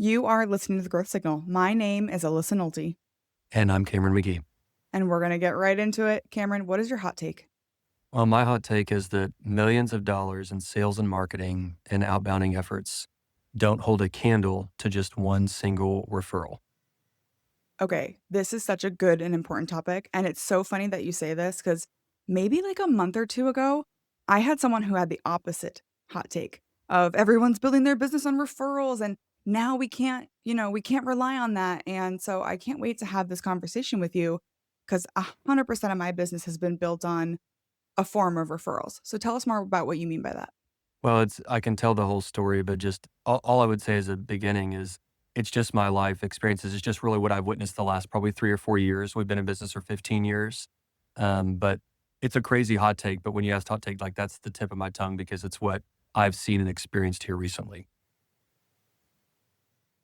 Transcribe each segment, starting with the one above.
You are listening to The Growth Signal. My name is Alyssa Nolte, And I'm Cameron Magee. and we're going to get right into it. Cameron, what is your hot take? Well, my hot take is that millions of dollars in sales and marketing and outbounding efforts don't hold a candle to just one single referral. Okay, this is such a good and important topic, and it's so funny that you say this because maybe like a month or two ago, I had someone who had the opposite hot take of everyone's building their business on referrals, and now we can't rely on that. And so I can't wait to have this conversation with you because 100% of my business has been built on a form of referrals. So tell us more about what you mean by that. Well, I can tell the whole story, but just all I would say as a beginning is it's just my life experiences. It's just really what I've witnessed the last probably 3 or 4 years. We've been in business for 15 years. But it's a crazy hot take. But when you ask hot take, like that's the tip of my tongue because it's what I've seen and experienced here recently.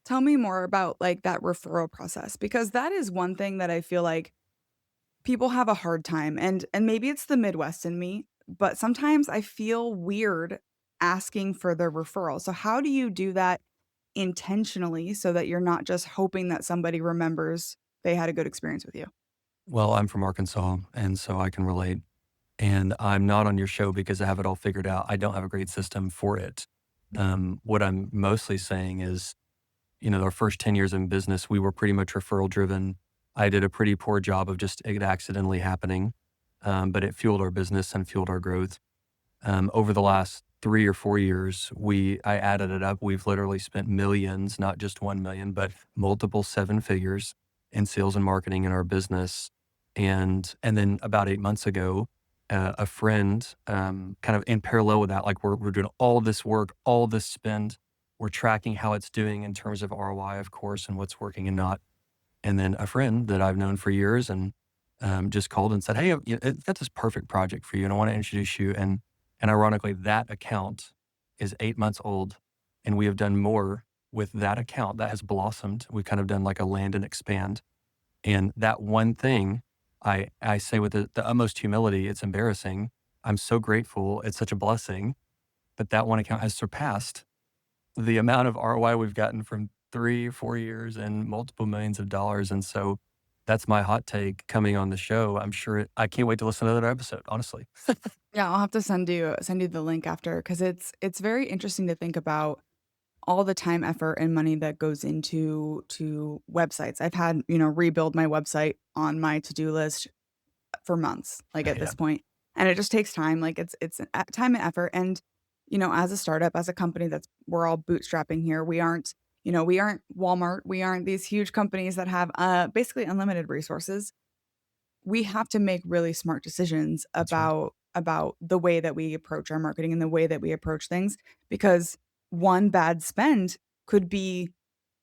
Tell me more about, like, that referral process, because that is one thing that I feel like people have a hard time, and maybe it's the Midwest in me, but sometimes I feel weird asking for the referral. So how do you do that intentionally so that you're not just hoping that somebody remembers they had a good experience with you? Well, I'm from Arkansas, and so I can relate. And I'm not on your show because I have it all figured out. I don't have a great system for it. What I'm mostly saying is, our first 10 years in business, we were pretty much referral driven. I did a pretty poor job of just it accidentally happening, but it fueled our business and fueled our growth. Over the last 3 or 4 years, I added it up. We've literally spent millions, not just 1 million, but multiple seven figures in sales and marketing in our business. And then about 8 months ago, a friend, kind of in parallel with that, like we're doing all this work, all this spend, we're tracking how it's doing in terms of ROI, of course, and what's working and not. And then a friend that I've known for years and just called and said, "Hey, I've got this perfect project for you, and I want to introduce you." And ironically, that account is 8 months old, and we have done more with that account that has blossomed. We've kind of done like a land and expand, and that one thing, I say with the utmost humility, it's embarrassing. I'm so grateful. It's such a blessing, but that one account has surpassed the amount of ROI we've gotten from 3 or 4 years and multiple millions of dollars. And so that's my hot take coming on the show. I can't wait to listen to that episode, honestly. Yeah, I'll have to send you the link after because it's very interesting to think about all the time, effort, and money that goes into websites. I've had, rebuild my website on my to-do list for months, like, at Yeah. this point, and it just takes time, like, it's time and effort, and, as a startup, as a company that's we're all bootstrapping here, we aren't Walmart, we aren't these huge companies that have, basically unlimited resources. We have to make really smart decisions That's right. about the way that we approach our marketing and the way that we approach things, because one bad spend could be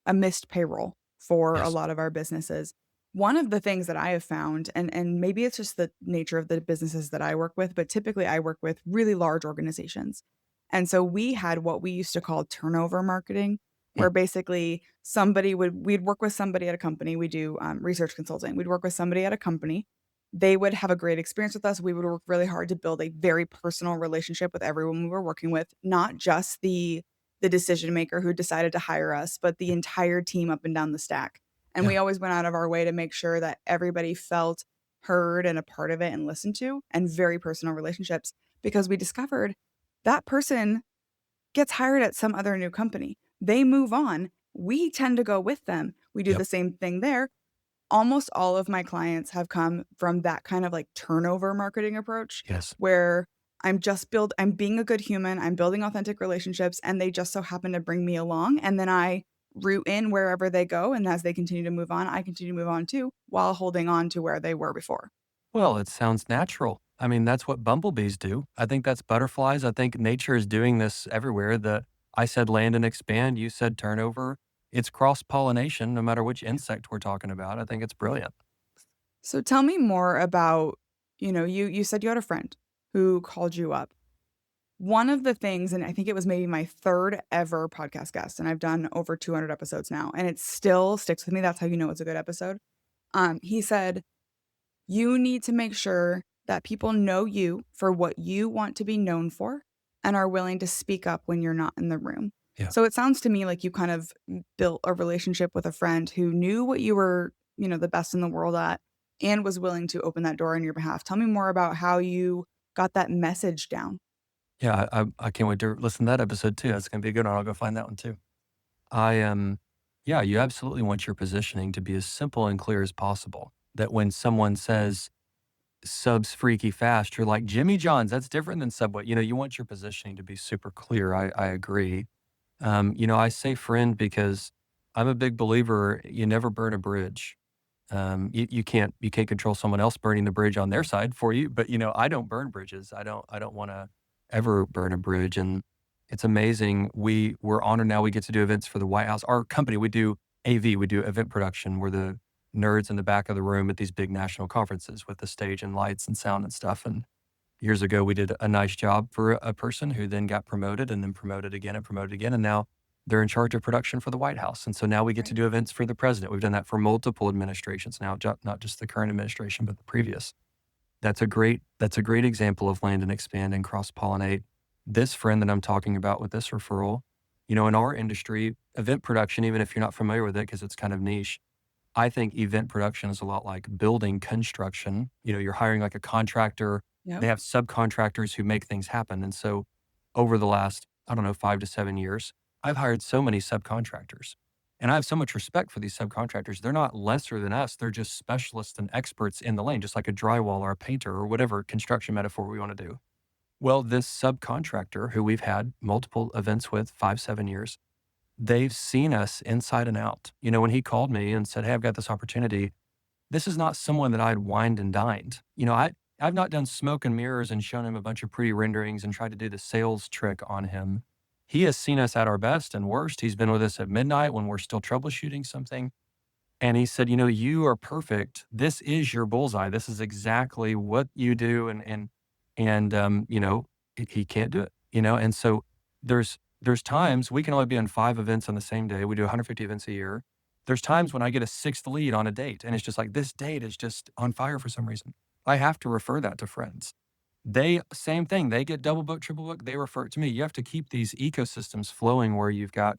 a missed payroll for a Yes. lot of our businesses. One of the things that I have found, and maybe it's just the nature of the businesses that I work with, but typically I work with really large organizations. And so we had what we used to call turnover marketing, Hmm. where basically we'd work with somebody at a company. We do research consulting. We'd work with somebody at a company. They would have a great experience with us. We would work really hard to build a very personal relationship with everyone we were working with, not just the decision maker who decided to hire us, but the entire team up and down the stack. And Yeah. we always went out of our way to make sure that everybody felt heard and a part of it and listened to, and very personal relationships, because we discovered that person gets hired at some other new company. They move on. We tend to go with them. We do the Yep. same thing there. Almost all of my clients have come from that kind of like turnover marketing approach Yes. where I'm being a good human, I'm building authentic relationships, and they just so happen to bring me along, and then I root in wherever they go, and as they continue to move on, I continue to move on too, while holding on to where they were before. Well, it sounds natural. I mean, that's what bumblebees do. I think that's butterflies. I think nature is doing this everywhere. I said land and expand. You said turnover. It's cross pollination, no matter which insect we're talking about. I think it's brilliant. So tell me more about, you said you had a friend who called you up. One of the things, and I think it was maybe my 3rd ever podcast guest, and I've done over 200 episodes now, and it still sticks with me. That's how you know it's a good episode. He said, "You need to make sure that people know you for what you want to be known for and are willing to speak up when you're not in the room." Yeah. So it sounds to me like you kind of built a relationship with a friend who knew what you were, the best in the world at and was willing to open that door on your behalf. Tell me more about how you got that message down. Yeah, I can't wait to listen to that episode too. That's gonna be a good one. I'll go find that one too. I yeah, you absolutely want your positioning to be as simple and clear as possible. That when someone says Sub's freaky fast, you're like, Jimmy John's, that's different than Subway. You want your positioning to be super clear. I agree. I say friend because I'm a big believer you never burn a bridge. You can't control someone else burning the bridge on their side for you, but I don't burn bridges. I don't want to ever burn a bridge. And it's amazing. We're honored now. We get to do events for the White House. Our company, we do AV, we do event production. We're the nerds in the back of the room at these big national conferences with the stage and lights and sound and stuff. And years ago, we did a nice job for a person who then got promoted and then promoted again and promoted again. And now they're in charge of production for the White House. And so now we get to Right. do events for the president. We've done that for multiple administrations now, not just the current administration, but the previous. That's a great example of land and expand and cross pollinate. This friend that I'm talking about with this referral, in our industry, event production, even if you're not familiar with it, because it's kind of niche, I think event production is a lot like building construction. You're hiring like a contractor. Yep. They have subcontractors who make things happen. And so over the last, I don't know, 5 to 7 years, I've hired so many subcontractors. And I have so much respect for these subcontractors. They're not lesser than us. They're just specialists and experts in the lane, just like a drywall or a painter or whatever construction metaphor we want to do. Well, this subcontractor who we've had multiple events with 5, 7 years, they've seen us inside and out. When he called me and said, "Hey, I've got this opportunity," this is not someone that I'd wined and dined. I've not done smoke and mirrors and shown him a bunch of pretty renderings and tried to do the sales trick on him. He has seen us at our best and worst. He's been with us at midnight when we're still troubleshooting something. And he said, "You are perfect. This is your bullseye. This is exactly what you do." And he can't do it. And so there's times we can only be on 5 events on the same day. We do 150 events a year. There's times when I get a sixth lead on a date, and it's just like this date is just on fire for some reason. I have to refer that to friends. They same thing. They get double booked, triple booked. They refer it to me. You have to keep these ecosystems flowing where you've got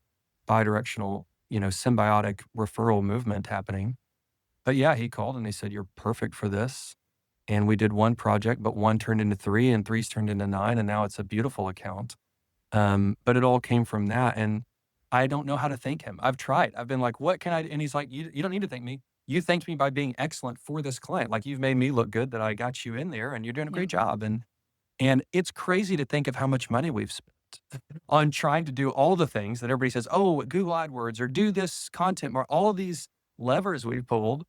bidirectional, symbiotic referral movement happening. But yeah, he called and he said, "You're perfect for this." And we did one project, but one turned into three and three's turned into nine. And now it's a beautiful account. But it all came from that. And I don't know how to thank him. I've tried. I've been like, "What can I?" And he's like, "You don't need to thank me. You thanked me by being excellent for this client. Like you've made me look good that I got you in there and you're doing a Yep. great job." And it's crazy to think of how much money we've spent on trying to do all the things that everybody says, "Oh, Google AdWords or do this content more," all of these levers we've pulled,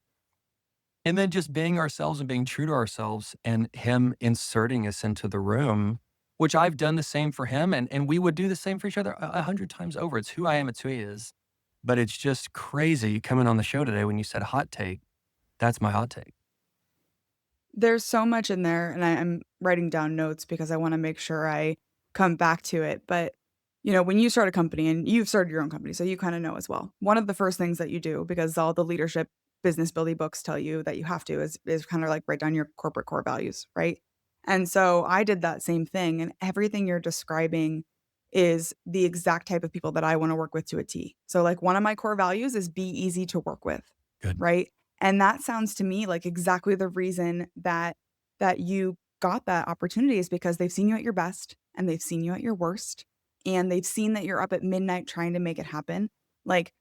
and then just being ourselves and being true to ourselves and him inserting us into the room, which I've done the same for him. And we would do the same for each other 100 times over. It's who I am. It's who he is. But it's just crazy coming on the show today when you said hot take. That's my hot take. There's so much in there, and I'm writing down notes because I wanna make sure I come back to it, but, when you start a company and you've started your own company, so you kinda know as well. One of the first things that you do, because all the leadership business building books tell you that you have to, is kinda like write down your corporate core values, right? And so I did that same thing, and everything you're describing is the exact type of people that I wanna work with to a T. So, like, one of my core values is be easy to work with, Good. right? And that sounds to me like exactly the reason that you got that opportunity is because they've seen you at your best and they've seen you at your worst, and they've seen that you're up at midnight trying to make it happen. Like,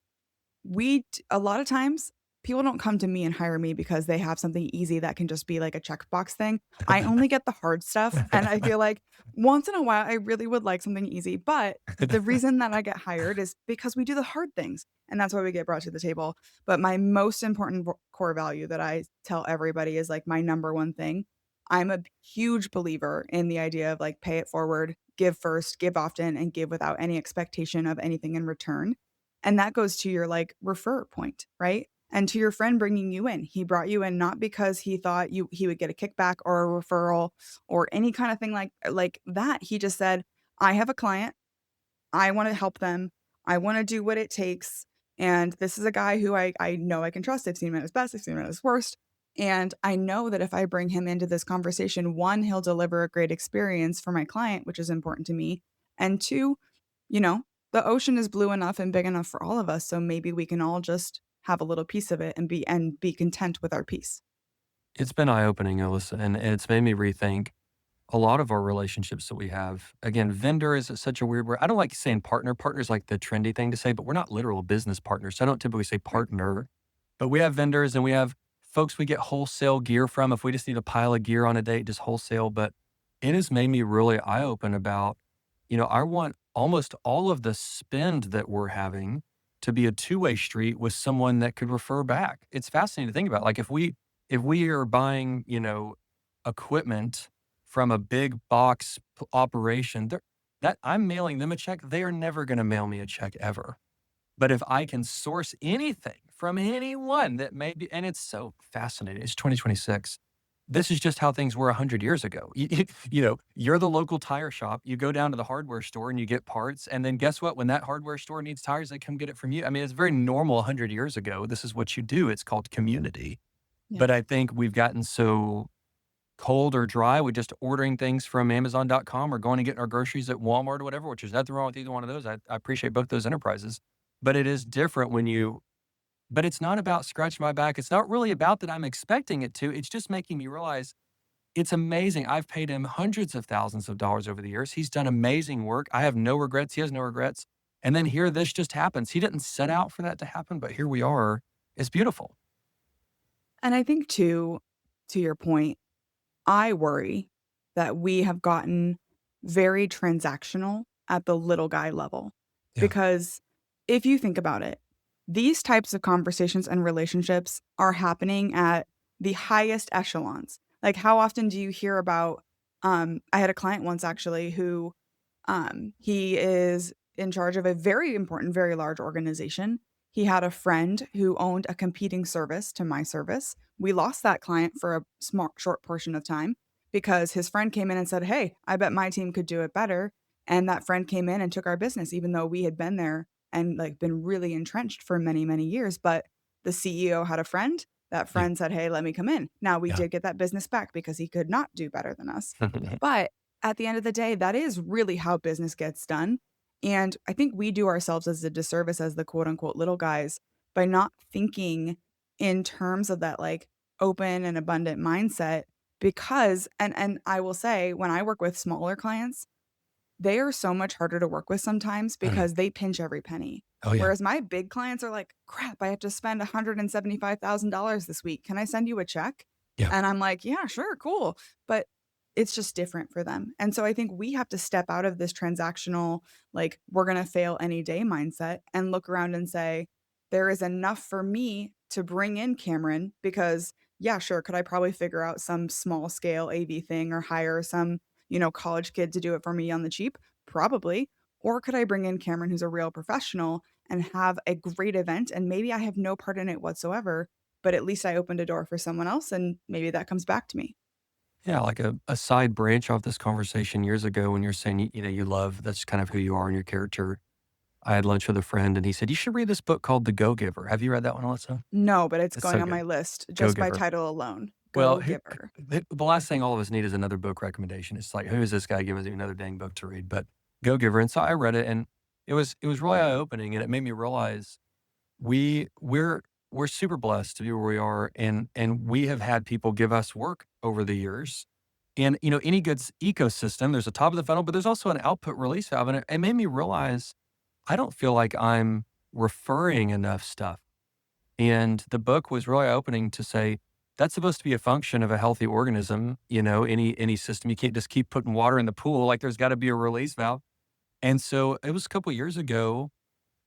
a lot of times, people don't come to me and hire me because they have something easy that can just be like a checkbox thing. I only get the hard stuff, and I feel like once in a while, I really would like something easy, but the reason that I get hired is because we do the hard things, and that's why we get brought to the table. But my most important core value that I tell everybody is, like, my number one thing. I'm a huge believer in the idea of, like, pay it forward, give first, give often, and give without any expectation of anything in return. And that goes to your, like, refer point, right? And to your friend bringing you in. He brought you in not because he thought he would get a kickback or a referral or any kind of thing like that. He just said, "I have a client. I wanna help them. I wanna do what it takes, and this is a guy who I know I can trust. I've seen him at his best, I've seen him at his worst, and I know that if I bring him into this conversation, 1, he'll deliver a great experience for my client, which is important to me, and 2, you know, the ocean is blue enough and big enough for all of us, so maybe we can all just have a little piece of it and be content with our piece. It's been eye-opening, Alyssa, and it's made me rethink a lot of our relationships that we have. Again, vendor is such a weird word. I don't like saying partner. Partner is like the trendy thing to say, but we're not literal business partners. So I don't typically say Right. partner, but we have vendors and we have folks we get wholesale gear from. If we just need a pile of gear on a date, just wholesale. But it has made me really eye open about, I want almost all of the spend that we're having to be a two-way street with someone that could refer back. It's fascinating to think about. Like if we are buying, equipment from a big box operation, that I'm mailing them a check, they are never going to mail me a check ever. But if I can source anything from anyone that may be, and it's so fascinating, it's 2026. This is just how things were 100 years ago. You're the local tire shop. You go down to the hardware store and you get parts. And then guess what? When that hardware store needs tires, they come get it from you. I mean, it's very normal 100 years ago. This is what you do. It's called community. Yeah. But I think we've gotten so cold or dry with just ordering things from Amazon.com or going and getting our groceries at Walmart or whatever, which is nothing wrong with either one of those. I appreciate both those enterprises. But it is different but it's not about scratching my back. It's not really about that I'm expecting it to. It's just making me realize it's amazing. I've paid him hundreds of thousands of dollars over the years. He's done amazing work. I have no regrets. He has no regrets. And then here, this just happens. He didn't set out for that to happen, but here we are. It's beautiful. And I think too, to your point, I worry that we have gotten very transactional at the little guy level. Yeah. Because if you think about it, these types of conversations and relationships are happening at the highest echelons. Like, how often do you hear about? I had a client once actually who he is in charge of a very important, very large organization. He had a friend who owned a competing service to my service. We lost that client for a small, short portion of time because his friend came in and said, "Hey, I bet my team could do it better." And that friend came in and took our business, even though we had been there and like been really entrenched for many, many years. But the CEO had a friend. That Yeah. friend said, "Hey, let me come in." Now we Yeah. did get that business back because he could not do better than us. But at the end of the day, that is really how business gets done. And I think we do ourselves as a disservice as the quote unquote little guys by not thinking in terms of that like open and abundant mindset because and I will say when I work with smaller clients, they are so much harder to work with sometimes Mm. because they pinch every penny. Oh, yeah. Whereas my big clients are like, "Crap, I have to spend $175,000 this week. Can I send you a check?" Yeah. And I'm like, "Yeah, sure, cool." But it's just different for them. And so I think we have to step out of this transactional, like, we're going to fail any day mindset and look around and say, there is enough for me to bring in Cameron because, yeah, sure, could I probably figure out some small scale AV thing or hire some college kid to do it for me on the cheap? Probably. Or could I bring in Cameron, who's a real professional, and have a great event? And maybe I have no part in it whatsoever, but at least I opened a door for someone else, and maybe that comes back to me. Yeah, like a side branch off this conversation years ago when you're saying, you love, that's kind of who you are and your character. I had lunch with a friend and he said, "You should read this book called The Go-Giver." Have you read that one, Alyssa? No, but it's It's going so on my good. list just by Go-Giver. title alone. Well, Go giver. the last thing all of us need is another book recommendation. It's like, who is this guy giving us another dang book to read? But Go-Giver. And so I read it and it was really eye-opening and it made me realize we we're we're super blessed to be where we are and we have had people give us work over the years. And any good ecosystem, there's a top of the funnel, but there's also an output release valve. And it made me realize I don't feel like I'm referring enough stuff. And the book was really opening to say that's supposed to be a function of a healthy organism, any system. You can't just keep putting water in the pool. Like there's got to be a release valve. And so it was a couple years ago.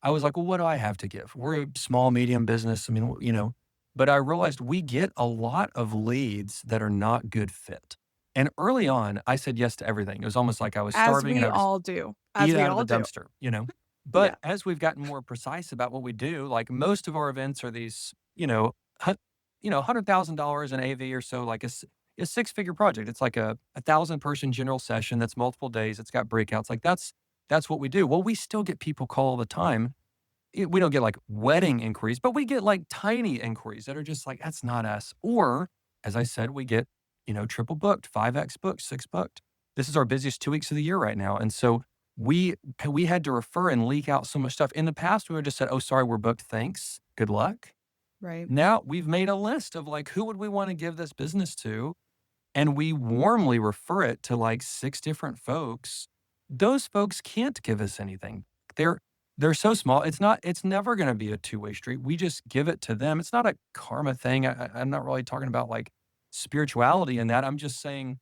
I was like, well, what do I have to give? We're a small, medium business. I mean, but I realized we get a lot of leads that are not good fit. And early on, I said yes to everything. It was almost like I was As starving and we I would just all do. As eat we out of all the do. dumpster. But Yeah. as we've gotten more precise about what we do, like most of our events are these, $100,000 in AV or so, like a six-figure project. It's like a 1,000-person general session that's multiple days. It's got breakouts. Like that's what we do. Well, we still get people call all the time. We don't get like wedding inquiries, but we get like tiny inquiries that are just like, that's not us. Or as I said, we get, triple booked, 5X booked, 6 booked. This is our busiest 2 weeks of the year right now. And so we had to refer and leak out so much stuff. In the past, we would just said, "Oh, sorry, we're booked. Thanks. Good luck." Right. Now we've made a list of like, who would we want to give this business to? And we warmly refer it to like 6 different folks. Those folks can't give us anything. They're they're so small. It's never gonna be a two-way street. We just give it to them. It's not a karma thing. I'm not really talking about like spirituality in that. I'm just saying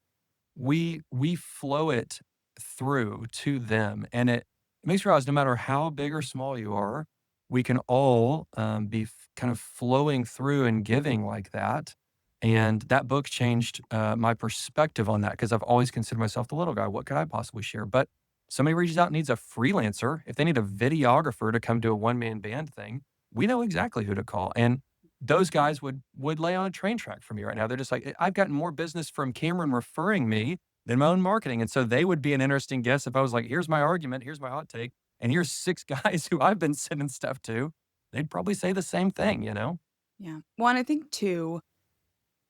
we flow it through to them, and it makes me realize no matter how big or small you are, we can all, be kind of flowing through and giving like that, and that book changed, my perspective on that because 'cause I've always considered myself the little guy. What could I possibly share? But somebody reaches out and needs a freelancer, if they need a videographer to come do a one-man band thing, we know exactly who to call, and those guys would lay on a train track for me right now. They're just like, I've gotten more business from Cameron referring me than my own marketing. And so they would be an interesting guest if I was like, here's my argument, here's my hot take, and here's 6 guys who I've been sending stuff to. They'd probably say the same thing, you know? Yeah. Well, and I think too,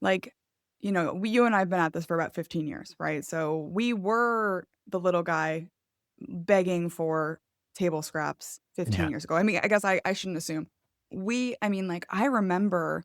like, you and I have been at this for about 15 years, right? So we were the little guy begging for table scraps 15 Yeah. years ago. I mean, I guess I shouldn't assume. I mean, like, I remember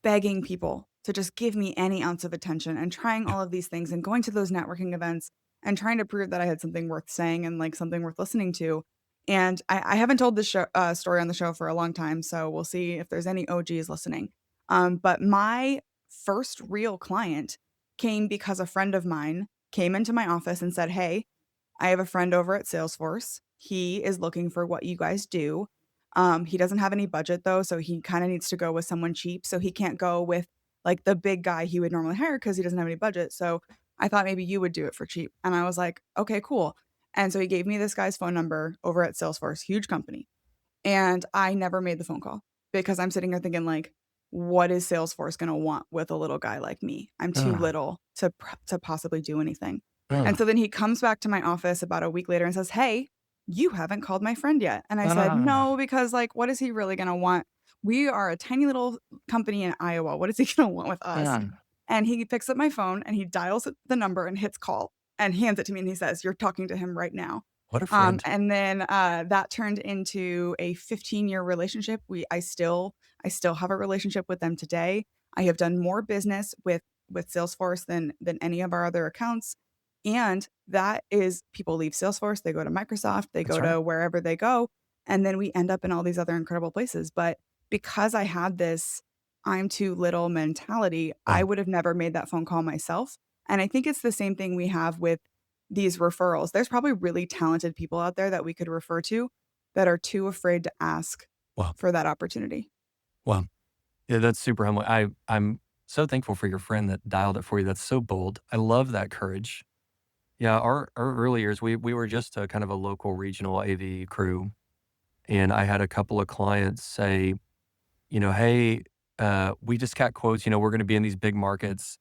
begging people to just give me any ounce of attention and trying Yeah. all of these things and going to those networking events and trying to prove that I had something worth saying and like something worth listening to. And I haven't told this story on the show for a long time, so we'll see if there's any OGs listening. But my first real client came because a friend of mine came into my office and said, "Hey, I have a friend over at Salesforce. He is looking for what you guys do. He doesn't have any budget though, so he kinda needs to go with someone cheap, so he can't go with, like, the big guy he would normally hire because he doesn't have any budget, so I thought maybe you would do it for cheap." And I was like, "Okay, cool." And so he gave me this guy's phone number over at Salesforce, huge company. And I never made the phone call because I'm sitting here thinking like, what is Salesforce gonna want with a little guy like me? I'm too Uh, little to possibly do anything. And uh, so then he comes back to my office about a week later and says, "Hey, you haven't called my friend yet." And I said, uh, "No, because like, what is he really gonna want? We are a tiny little company in Iowa. What is he gonna want with us?" uh. And he picks up my phone and he dials the number and hits call and hands it to me and he says, "You're talking to him right now." What a friend. And then, that turned into a 15-year relationship. I still have a relationship with them today. I have done more business with Salesforce than any of our other accounts, and that is people leave Salesforce, they go to Microsoft, they That's go right. to wherever they go, and then we end up in all these other incredible places, but because I had this "I'm too little" mentality, I Well, would have never made that phone call myself, and I think it's the same thing we have with these referrals. There's probably really talented people out there that we could refer to that are too afraid to ask well, for that opportunity. well. Yeah, that's super humbling. I'm so thankful for your friend that dialed it for you. That's so bold. I love that courage. Yeah, our early years, we were just a kind of a local regional AV crew, and I had a couple of clients say, "Hey, we just got quotes, we're gonna be in these big markets,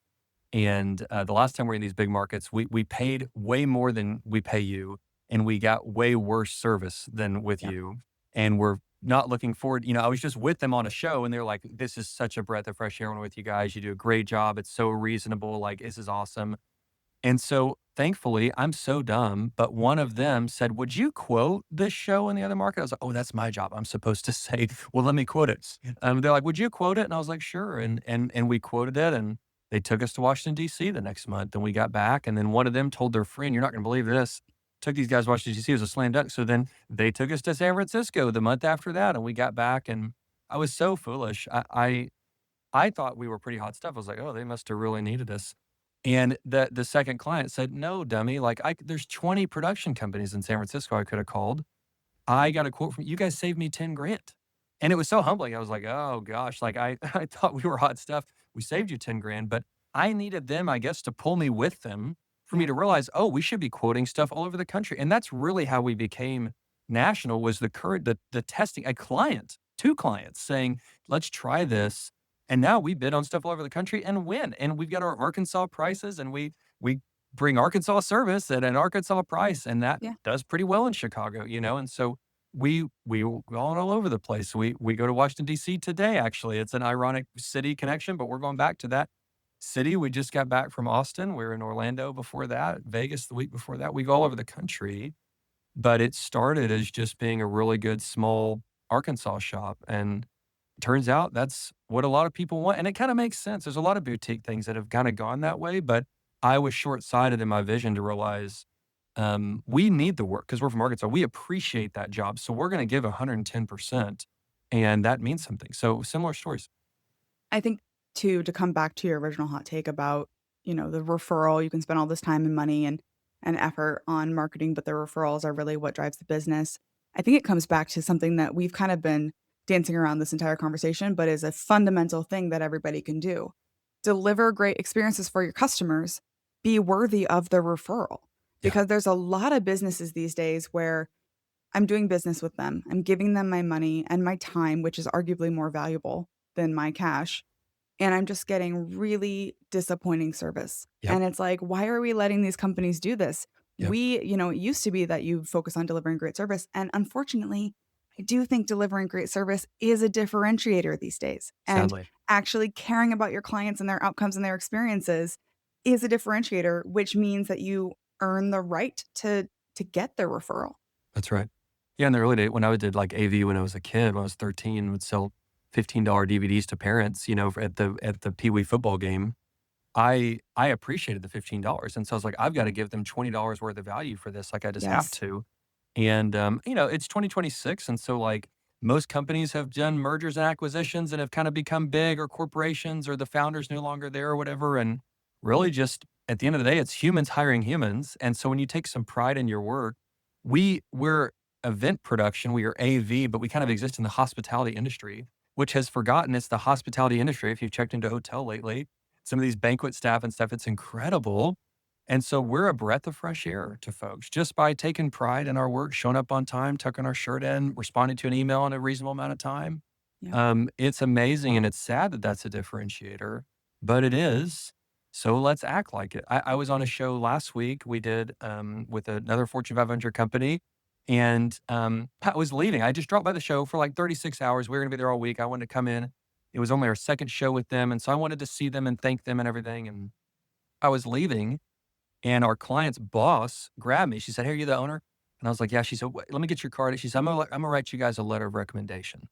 and, the last time we were in these big markets, we paid way more than we pay you, and we got way worse service than with Yep. you, and we're not looking forward." I was just with them on a show, and they're like, "This is such a breath of fresh air when with you guys. You do a great job. It's so reasonable. Like, this is awesome." And so, thankfully, I'm so dumb, but one of them said, "Would you quote this show in the other market?" I was like, "Oh, that's my job. I'm supposed to say, well, let me quote it." They're like, "Would you quote it?" And I was like, "Sure." And we quoted it, and they took us to Washington D.C. the next month, and we got back, and then one of them told their friend, "You're not going to believe this." Took these guys to Washington D.C. It was a slam dunk. So then they took us to San Francisco the month after that, and we got back, and I was so foolish. I thought we were pretty hot stuff. I was like, "Oh, they must have really needed us." And the second client said, "No, dummy, like, there's 20 production companies in San Francisco I could have called. I got a quote from you guys saved me 10 grand." And it was so humbling. I was like, "Oh gosh," like, I I thought we were hot stuff. We saved you 10 grand, but I needed them, I guess, to pull me with them for me Yeah. to realize, "Oh, we should be quoting stuff all over the country." And that's really how we became national was the testing a client, 2 clients saying, "Let's try this." And now we bid on stuff all over the country and win. And we've got our Arkansas prices and we bring Arkansas service at an Arkansas price, and that Yeah. does pretty well in Chicago. And so we go all over the place. We go to Washington D.C. today. Actually, it's an ironic city connection, but we're going back to that. city. We just got back from Austin. We were in Orlando before that, Vegas the week before that. We go all over the country, but it started as just being a really good small Arkansas shop. And turns out that's what a lot of people want. And it kind of makes sense. There's a lot of boutique things that have kind of gone that way, but I was short sighted in my vision to realize we need the work because we're from Arkansas. We appreciate that job. So we're going to give 110%. And that means something. So similar stories. I think too, to come back to your original hot take about, the referral, you can spend all this time and money and effort on marketing, but the referrals are really what drives the business. I think it comes back to something that we've kind of been dancing around this entire conversation, but is a fundamental thing that everybody can do. Deliver great experiences for your customers, be worthy of the referral. Yeah, Because there's a lot of businesses these days where I'm doing business with them. I'm giving them my money and my time, which is arguably more valuable than my cash, and I'm just getting really disappointing service. yep, And it's like, why are we letting these companies do this? yep, It used to be that you focus on delivering great service. And unfortunately, I do think delivering great service is a differentiator these days. And sadly. actually caring about your clients and their outcomes and their experiences is a differentiator, which means that you earn the right to get their referral. That's right. Yeah, in the early days when I did like AV when I was a kid, when I was 13, would sell $15 DVDs to parents, at the Pee Wee football game. I appreciated the $15. And so I was like, I've got to give them $20 worth of value for this. Like I just have Yes. to. And it's 2026. And so like most companies have done mergers and acquisitions and have kind of become big or corporations or the founder's no longer there or whatever. And really just at the end of the day, it's humans hiring humans. And so when you take some pride in your work, we're event production, we are AV, but we kind of exist in the hospitality industry, which has forgotten it's the hospitality industry. If you've checked into a hotel lately, some of these banquet staff and stuff, it's incredible. And so we're a breath of fresh air to folks just by taking pride in our work, showing up on time, tucking our shirt in, responding to an email in a reasonable amount of time. Yep. It's amazing and it's sad that that's a differentiator, but it is. So let's act like it. I was on a show last week we did with another Fortune 500 company. And I was leaving. I just dropped by the show for like 36 hours. We were going to be there all week. I wanted to come in. It was only our second show with them. And so I wanted to see them and thank them and everything. And I was leaving and our client's boss grabbed me. She said, "Hey, are you the owner?" And I was like, "Yeah." She said, "Let me get your card." She said, I'm gonna write you guys a letter of recommendation."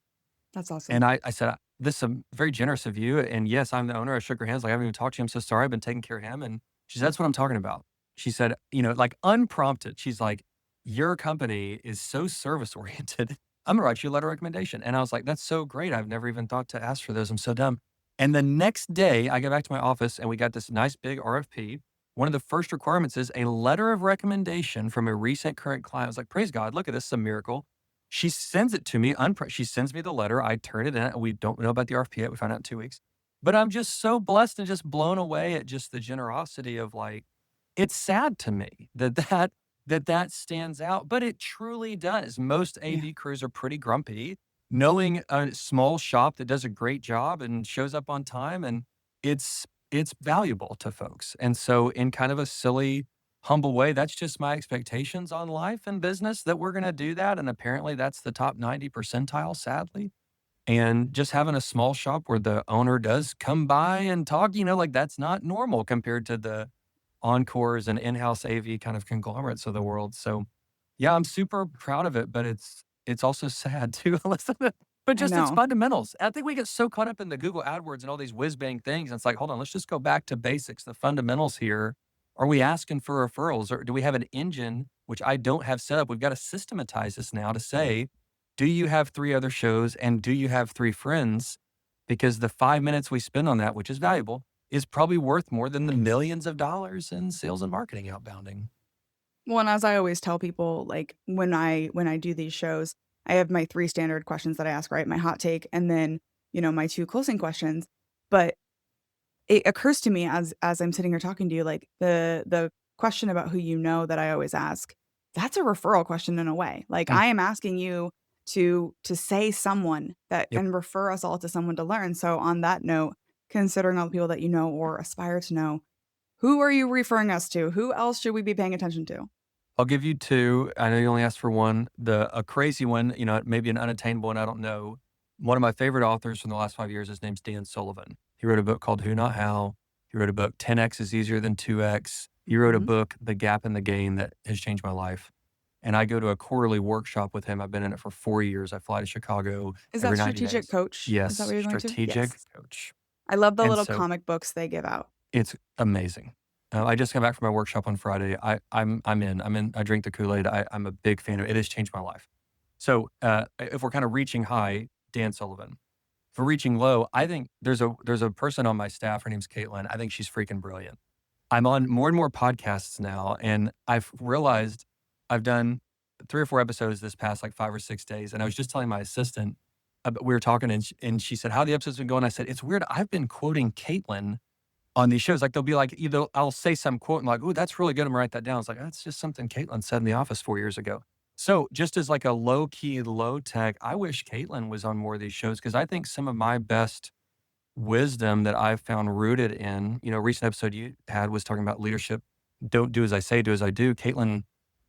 That's And awesome. I said, "This is very generous of you. And yes, I'm the owner." I shook her hands like, "I haven't even talked to you. I'm so sorry. I've been taking care of him." And she said, "That's what I'm talking about." She said, like unprompted, she's like, "Your company is so service oriented. I'm gonna write you a letter of recommendation." And I was like, "That's so great. I've never even thought to ask for those. I'm so dumb." And the next day, I go back to my office and we got this nice big RFP. One of the first requirements is a letter of recommendation from a recent current client. I was like, "Praise God, look at this, is a miracle." She sends it to me, she sends me the letter, I turn it in, we don't know about the RFP yet, we found out in 2 weeks. But I'm just so blessed and just blown away at just the generosity of, like it's sad to me that stands out, but it truly does. Most Yeah. AV crews are pretty grumpy. Knowing a small shop that does a great job and shows up on time, and it's valuable to folks. And so in kind of a silly humble way. That's just my expectations on life and business that we're going to do that. And apparently that's the top 90 percentile, sadly. And just having a small shop where the owner does come by and talk, like that's not normal compared to the Encores and in-house AV kind of conglomerates of the world. So yeah, I'm super proud of it, but it's also sad too. Listen, but I just its know. fundamentals. I think we get so caught up in the Google AdWords and all these whiz bang things. And it's like, hold on, let's just go back to basics, the fundamentals here. Are we asking for referrals or do we have an engine, which I don't have set up? We've got to systematize this now to say, do you have three other shows and do you have three friends? Because the 5 minutes we spend on that, which is valuable, is probably worth more than the millions of dollars in sales and marketing outbounding. Well, and as I always tell people, like, when I do these shows, I have my 3 standard questions that I ask, right? My hot take, and then, my 2 closing questions. But it occurs to me as I'm sitting here talking to you, like, the question about who you know that I always ask, that's a referral question in a way. Like, Mm, I am asking you to say someone that yep. and refer us all to someone to learn. So on that note, considering all the people that you know or aspire to know, who are you referring us to? Who else should we be paying attention to? I'll give you two. I know you only asked for one. A crazy one, maybe an unattainable one, I don't know. One of my favorite authors from the last 5 years, his name's Dan Sullivan. He wrote a book called Who Not How. He wrote a book, 10X is Easier Than 2X. He wrote a Mhm. book, The Gap in the Gain, that has changed my life. And I go to a quarterly workshop with him. I've been in it for 4 years. I fly to Chicago Is that every 90 Strategic days. Coach? Is that what Yes, you're going to? strategic Yes. coach. I love the And little so comic books they give out. it's amazing. I just got back from my workshop on Friday. I'm in. I drink the Kool-Aid. I'm a big fan of it. It has changed my life. So if we're kind of reaching high, Dan Sullivan. For reaching low, I think there's a person on my staff. Her name's Caitlin. I think she's freaking brilliant. I'm on more and more podcasts now, and I've realized I've done 3 or 4 episodes this past, like, 5 or 6 days, and I was just telling my assistant, we were talking, and she said, "How the episodes been going?" I said, "It's weird. I've been quoting Caitlin on these shows." Like, they'll be like, either I'll say some quote and like, "Ooh, that's really good." I'm gonna write that down. It's like, "That's just something Caitlin said in the office 4 years ago." So, just as like a low key, low tech, I wish Caitlin was on more of these shows because I think some of my best wisdom that I've found rooted in, recent episode you had was talking about leadership. Don't do as I say, do as I do. Caitlin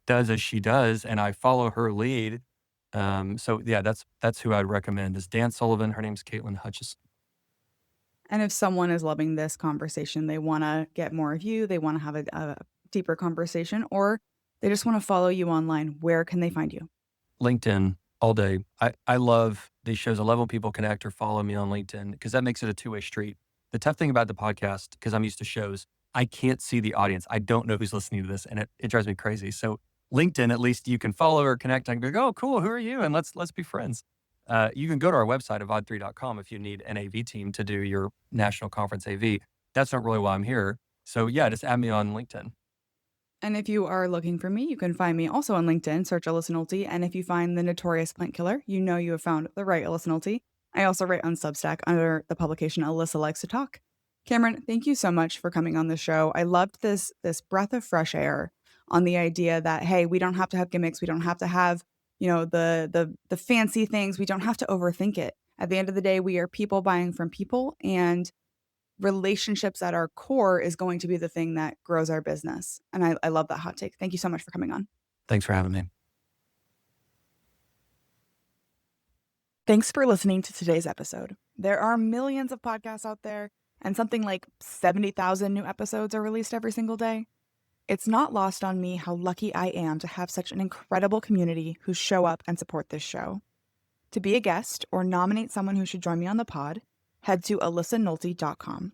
does as she does, and I follow her lead. So yeah, that's who I'd recommend is Dan Sullivan. Her name's Caitlin Hutchison. And if someone is loving this conversation, they wanna get more of you, they wanna have a deeper conversation, or they just wanna follow you online, where can they find you? LinkedIn all day. I love these shows. I love when people connect or follow me on LinkedIn because that makes it a two-way street. The tough thing about the podcast, because I'm used to shows, I can't see the audience. I don't know who's listening to this, and it drives me crazy. So LinkedIn, at least you can follow or connect. I can be like, oh, cool. Who are you? And let's be friends. You can go to our website, avod3.com, if you need an AV team to do your national conference AV. That's not really why I'm here. So yeah, just add me on LinkedIn. And if you are looking for me, you can find me also on LinkedIn, search Alyssa Nolte, and if you find the notorious plant killer, you know you have found the right Alyssa Nolte. I also write on Substack under the publication Alyssa Likes to Talk. Cameron, thank you so much for coming on the show. I loved this breath of fresh air on the idea that hey, we don't have to have gimmicks, we don't have to have, the fancy things, we don't have to overthink it. At the end of the day, we are people buying from people, and relationships at our core is going to be the thing that grows our business. And I love that hot take. Thank you so much for coming on. Thanks for having me. Thanks for listening to today's episode. There are millions of podcasts out there, and something like 70,000 new episodes are released every single day. It's not lost on me how lucky I am to have such an incredible community who show up and support this show. To be a guest or nominate someone who should join me on the pod, head to alyssanolte.com.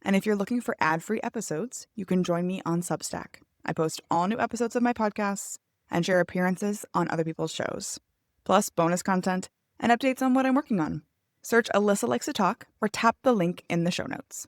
And if you're looking for ad-free episodes, you can join me on Substack. I post all new episodes of my podcasts and share appearances on other people's shows, plus bonus content and updates on what I'm working on. Search Alyssa Likes to Talk or tap the link in the show notes.